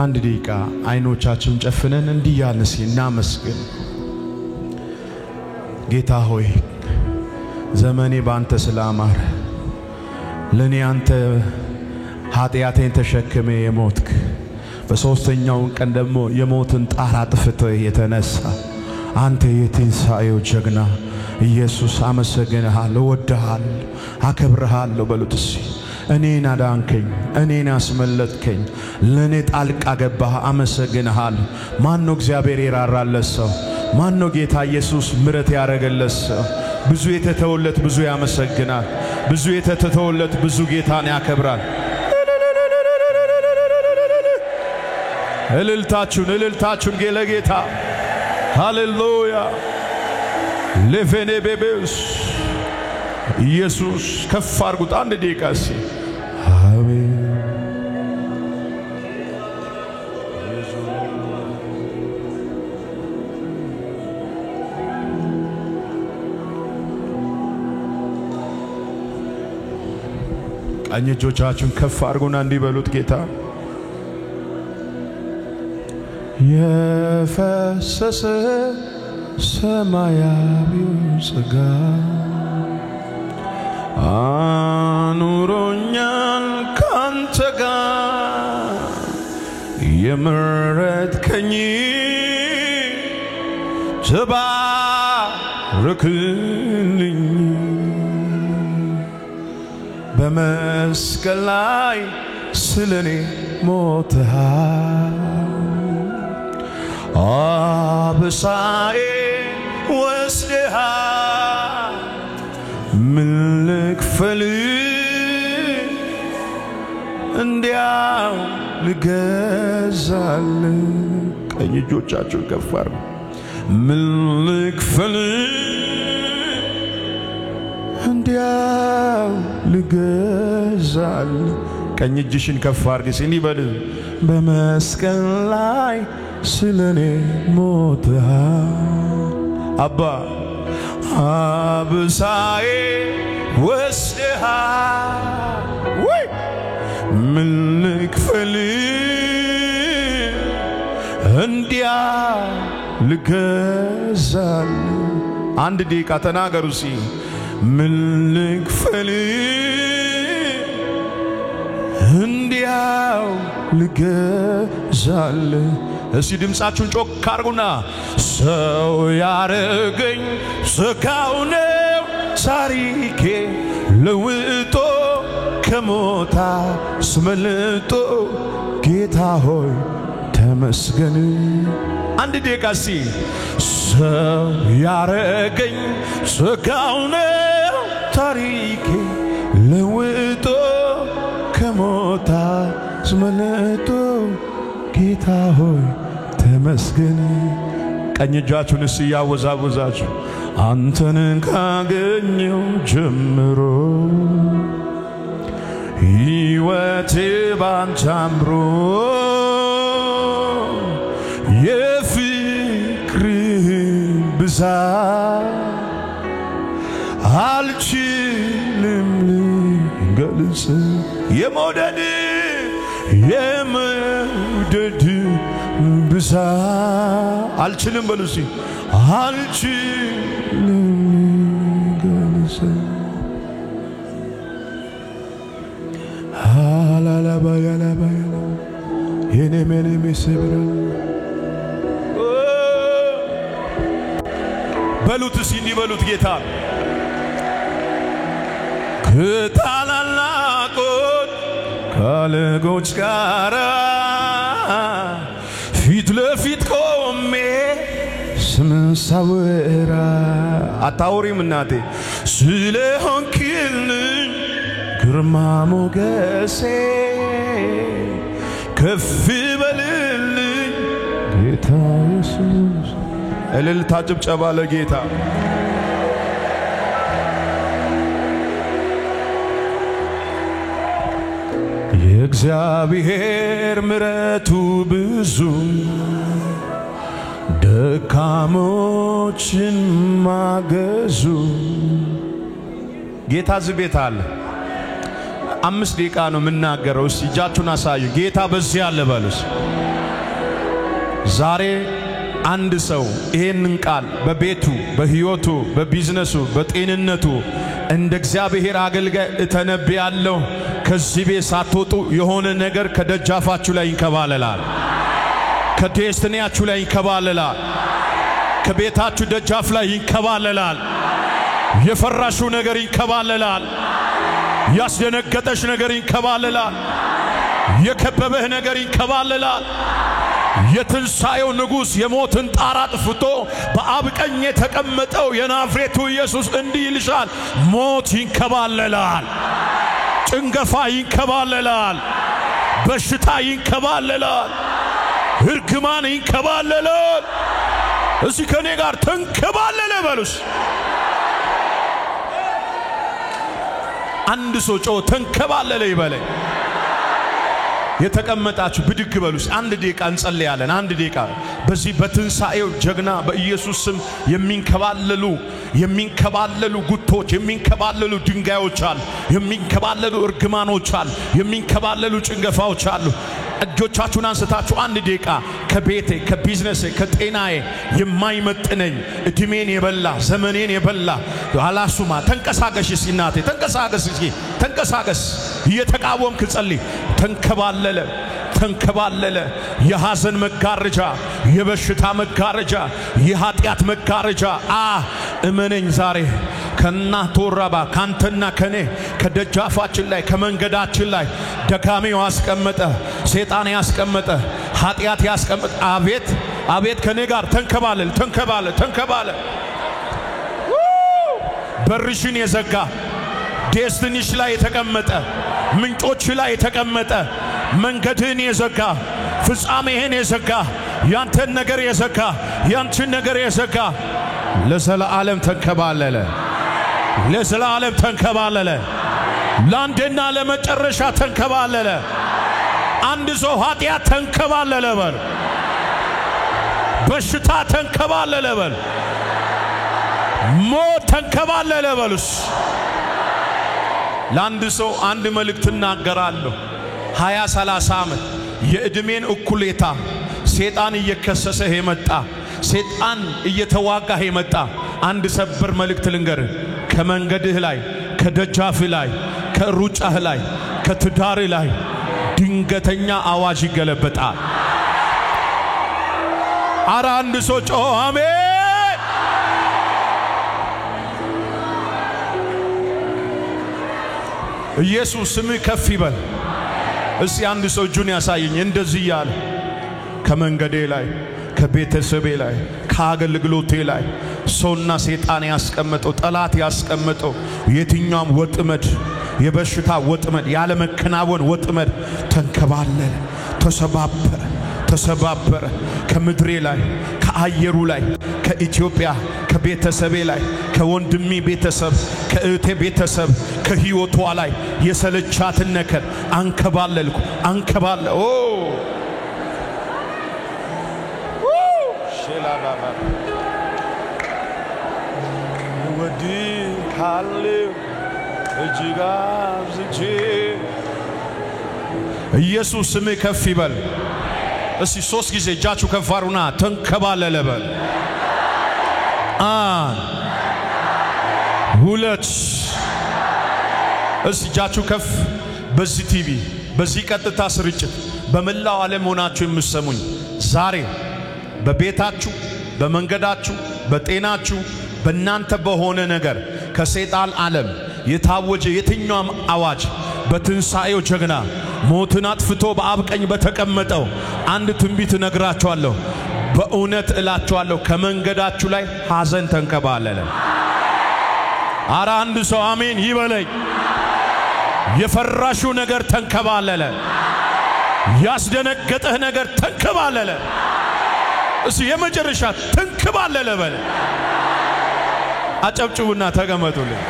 አንድ ደቂቃ አይኖቻችን ጨፍነን እንዲያንስ እናመስግን። ጌታ ሆይ ዘመኔ ባንተ ስላማረ ለኔ አንተ ኃጢአቴን ተሸክመ የሞትክ በሶስተኛው ቀን ደግሞ የሞትን ጣራ ጥፍተህ የተነሳ አንተ የትንሣኤው ጀግና ኢየሱስ አመሰግንሃለሁ፣ እወድሃለሁ፣ አከብርሃለሁ በሉት። እኔን አዳንከኝ፣ እኔን አስመለጥከኝ፣ ለኔ ጣልቃ ገባህ፣ አመሰግንሃለሁ። ማን ነው እግዚአብሔር የራራለት ሰው? ማን ነው ጌታ ኢየሱስ ምሕረት ያረገለት ሰው? ብዙ የተተወለት ብዙ ያመሰግናል፣ ብዙ የተተወለት ብዙ ጌታን ያከብራል። እልልታችሁን ለጌታ ሃሌሉያ ለፈኔ ቤቤስ ኢየሱስ ከፍ አድርጉት አንድ ደቂቃ እስኪ አሜን። ቀኝ እጆቻችሁን ከፍ አድርጉና እንዲበሉት ጌታ የፈሰሰ ሰማያዊው ጸጋ አኑሮኛል ካንተ ጋር የመረጥከኝ ተባረክልኝ በመስቀል ላይ ስለኔ ሞተሃል አብሳዬ ወስደሃል ምን ልክፈል እንዲያው ልገዛል ቀኝ እጆቻችሁን ከፍ አድርጉ ምን ልክፈል እንዲያው ልገዛል ቀኝ እጅሽን ከፍ አድርጊ እንዲህ በል በመስቀል ላይ ስለኔ ሞተሃል አባ አብሳዬ ወስደሃል ወይ ምን ልክፈል እንዲያው ልገዛል አንድ ደቂቃ ተናገሩ ሲ ምን ልክፈል እንዲያው ልገዛል እስቲ ድምጻችሁን ጮክ አድርጉና ሰው ያረገኝ ሥጋው ነው ታሪኬ ለውጦ ከሞት አስመልጦ ጌታ ሆይ ተመስገን አንድ ደቂቃ እስቲ ሰው ያረገኝ ሥጋው ነው ታሪኬ ለውጦ ከሞት አስመልጦ ጌታ ሆይ ተመስገን ቀኝ እጃችሁን እስቲ ያወዛወዛችሁ አንተን ካገኘው ጀምሮ ሕይወቴ ባንተ አምሮ የፍቅርህን ብዛት አልችልም ልገልጽ የመውደድ ብዛት አልችልም በሉ እስቲ አልችልም ልገልጽ አላላባያላባያ የኔ መስብራ በሉት እስቲ እንዲበሉት ጌታ ከታላላቆች ካለቆች ጋር ፊት ለፊት ቆሜ ስምን ሳወራ አታውሪም እናቴ ስለሆንክልኝ ግርማ ሞገሴ ከፍ በልልኝ ጌታ ኢየሱስ እልልታ ጭብጨባ ለጌታ የእግዚአብሔር ምሕረቱ ብዙ ደካሞችን ማገዙ ጌታ ዝቤት አለ 5 ደቂቃ ነው የምናገረው እስቲ እጃችሁን አሳዩ ጌታ በዚህ አለ በሉስ ዛሬ አንድ ሰው ይሄንን ቃል በቤቱ በህይወቱ በቢዝነሱ በጤንነቱ እንደ እግዚአብሔር አገልጋይ እተነብያለሁ ከዚህ ቤት ሳትወጡ የሆነ ነገር ከደጃፋችሁ ላይ ይንከባለላል ከዴስቲኒያችሁ ላይ ይንከባለላል ከቤታችሁ ደጃፍ ላይ ይንከባለላል የፈራሹ ነገር ይንከባለላል ያስደነገጠሽ ነገር ይንከባለላል የከበበህ ነገር ይንከባለላል የትንሣኤው ንጉሥ የሞትን ጣራ አጥፍቶ በአብ ቀኝ የተቀመጠው የናዝሬቱ ኢየሱስ እንዲህ ይልሻል ሞት ይንከባለላል ጭንገፋ ይንከባለላል በሽታ ይንከባለላል እርግማን ይንከባለላል እዚህ ከኔ ጋር ተንከባለለ በሉስ አንድ ሰው ጮ ተንከባለለ ይበለኝ የተቀመጣችሁ ብድግ በሉስ አንድ ደቂቃ እንጸልያለን አንድ ደቂቃ በዚህ በትንሣኤው ጀግና በኢየሱስ ስም የሚንከባለሉ ጉቶች የሚንከባለሉ ድንጋዮች አሉ የሚንከባለሉ እርግማኖች አሉ የሚንከባለሉ ጭንገፋዎች አሉ እጆቻችሁን አንስታችሁ አንድ ደቂቃ ከቤቴ ከቢዝነሴ ከጤናዬ የማይመጥነኝ እድሜን የበላ ዘመኔን የበላ አላሱማ ተንቀሳቀሽ ሲናቴ ተንቀሳቀስ እየተቃወምክ ጸልይ ተንከባለለ የሐዘን መጋረጃ የበሽታ መጋረጃ የኃጢአት መጋረጃ እመነኝ ዛሬ ከናቶራባ ካንተና ከኔ ከደጃፋችን ላይ ከመንገዳችን ላይ ደካሜው ያስቀመጠ ሰይጣን ያስቀመጠ ኃጢአት ያስቀመጠ አቤት ከኔ ጋር ተንከባለ በርሽን የዘጋ ዴስቲኒሽ ላይ የተቀመጠ ምንጮች ላይ የተቀመጠ መንገድህን የዘጋ ፍጻሜህን የዘጋ ያንተን ነገር የዘጋ ያንቺን ነገር የዘጋ ለዘላለም ተንከባለለ ለአንድና ለመጨረሻ ተንከባለለ አንድ ሰው ኃጢአት ተንከባለለ በል በሽታ ተንከባለለ በል ሞት ተንከባለለ በሉስ ለአንድ ሰው አንድ መልእክት እናገራለሁ 20-30 ዓመት የእድሜን እኩሌታ ሰይጣን እየከሰሰ የመጣ ሰይጣን እየተዋጋህ የመጣ አንድ ሰበር መልእክት ልንገር ከመንገድህ ላይ ከደጃፍህ ላይ ከሩጫህ ላይ ከትዳርህ ላይ ድንገተኛ አዋጅ ይገለበጣል አረ አንድ ሰው ጮህ አሜን ኢየሱስ ስም ከፍ ይበል እስቲ አንድ ሰው እጁን ያሳየኝ እንደዚህ ያለ ከመንገዴ ላይ ከቤተሰቤ ላይ ከአገልግሎቴ ላይ ሰውና ሰይጣን ያስቀመጠው ጠላት ያስቀመጠው የትኛውም ወጥመድ የበሽታ ወጥመድ ያለ መከናወን ወጥመድ ተንከባለለ ተሰባበረ ከምድሬ ላይ ከአየሩ ላይ ከኢትዮጵያ ከቤተሰቤ ላይ ከወንድሜ ቤተሰብ ከእህቴ ቤተሰብ ከህይወቷ ላይ የሰለቻትን ነገር አንከባለልኩ ሼላባባ ወዲ ካለ እጅጋብዝቼ ኢየሱስ ስም ከፍ ይበል እስቲ 3 ጊዜ እጃችሁ ከፍ አሩና ተንከባለለ በል 1 2 እስቲ እጃችሁ ከፍ በዚህ ቲቪ በዚህ ቀጥታ ስርጭት በመላው ዓለም ሆናችሁ የምትሰሙኝ ዛሬ በቤታችሁ በመንገዳችሁ በጤናችሁ በእናንተ በሆነ ነገር ከሰይጣን ዓለም የታወጀ የትኛውም አዋጅ በትንሣኤው ጀግና ሞትን አጥፍቶ በአብ ቀኝ በተቀመጠው አንድ ትንቢት ነግራችኋለሁ በእውነት እላችኋለሁ ከመንገዳችሁ ላይ ሐዘን ተንከባለለ አረ አንድ ሰው አሜን ይበለኝ የፈራሹ ነገር ተንከባለለ ያስደነገጠህ ነገር ተንከባለለ እስቲ የመጨረሻ ተንከባለለ በለ አጨብጭቡና ተቀመጡልኝ